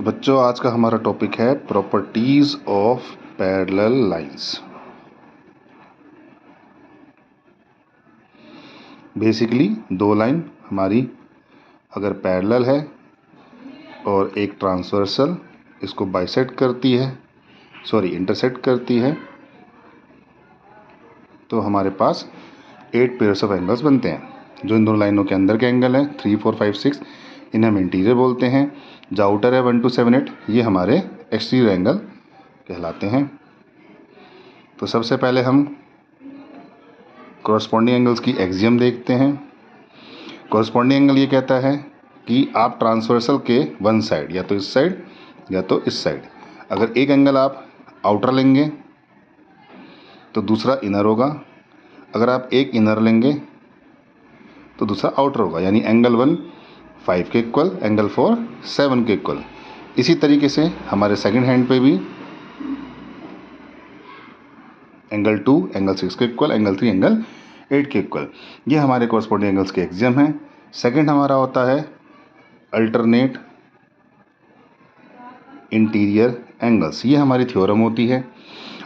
तो बच्चों आज का हमारा टॉपिक है properties of parallel lines. Basically दो लाइन हमारी अगर पैरेलल है और एक ट्रांसवर्सल इसको बाइसेक्ट करती है, इंटरसेक्ट करती है, तो हमारे पास 8 पेयर्स ऑफ एंगल्स बनते हैं। जो इन दोनों लाइनों के अंदर के एंगल हैं 3, 4, 5, 6, इन्हें हम इंटीरियर बोलते हैं। जो आउटर है 1 to 7, 8 ये हमारे एक्सटीरियर एंगल कहलाते हैं। तो सबसे पहले हम कॉरस्पॉन्डिंग एंगल्स की एक्सियम देखते हैं। कॉरस्पॉन्डिंग एंगल ये कहता है कि आप ट्रांसवर्सल के वन साइड, या तो इस साइड या तो इस साइड, अगर एक एंगल आप आउटर लेंगे तो दूसरा इनर होगा। अगर आप एक इनर लेंगे तो दूसरा आउटर होगा, यानी एंगल 1 5 के इक्वल, एंगल 4 7 के इक्वल। इसी तरीके से हमारे सेकंड हैंड पे भी एंगल 2 एंगल 6 के इक्वल, एंगल 3 एंगल 8 के इक्वल। ये हमारे कॉरस्पॉन्डिंग एंगल्स के एक्सियम हैं। सेकंड हमारा होता है अल्टरनेट इंटीरियर एंगल्स। ये हमारी थ्योरम होती है।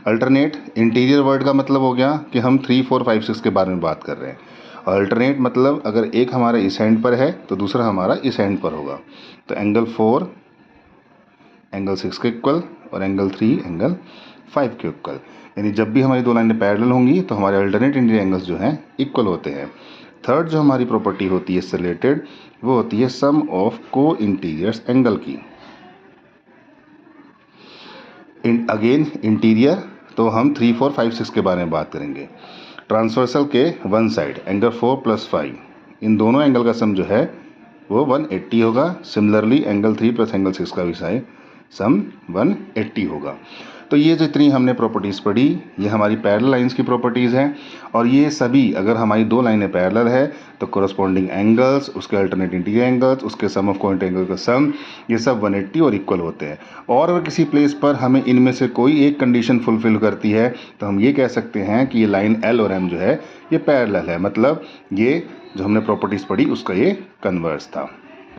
अल्टरनेट इंटीरियर वर्ड का मतलब हो गया कि हम 3, 4, 5, 6 के बारे में बात कर रहे हैं। और अल्टरनेट मतलब अगर एक हमारे इस एंड पर है तो दूसरा हमारा इस एंड पर होगा। तो एंगल 4 एंगल 6 के इक्वल और एंगल 3 एंगल 5 के इक्वल। यानी जब भी हमारी दो लाइनें पैरेलल होंगी तो हमारे अल्टरनेट इंटीरियर एंगल्स जो हैं इक्वल होते हैं। थर्ड जो हमारी प्रॉपर्टी होती है इससे रिलेटेड वो होती है सम ऑफ को इंटीरियर्स एंगल की। अगेन इंटीरियर तो हम 3, 4, 5, 6 के बारे में बात करेंगे। ट्रांसवर्सल के वन साइड एंगल 4 + 5, इन दोनों एंगल का सम जो है वो 180 होगा। सिमिलरली एंगल 3 + एंगल 6 का भी सम 180 होगा। तो ये जितनी हमने प्रॉपर्टीज़ पढ़ी ये हमारी पैरेलल लाइंस की प्रॉपर्टीज़ हैं। और ये सभी अगर हमारी दो लाइनें पैरेलल है तो कोरस्पॉन्डिंग एंगल्स, उसके अल्टरनेट इंटीरियर एंगल्स, उसके सम ऑफ कोएंट एंगल का सम, ये सब 180 और इक्वल होते हैं। और अगर किसी प्लेस पर हमें इनमें से कोई एक कंडीशन फुलफिल करती है तो हम ये कह सकते हैं कि ये लाइन एल और एम जो है ये पैरेलल है। मतलब ये जो हमने प्रॉपर्टीज़ पढ़ी उसका ये कन्वर्स था।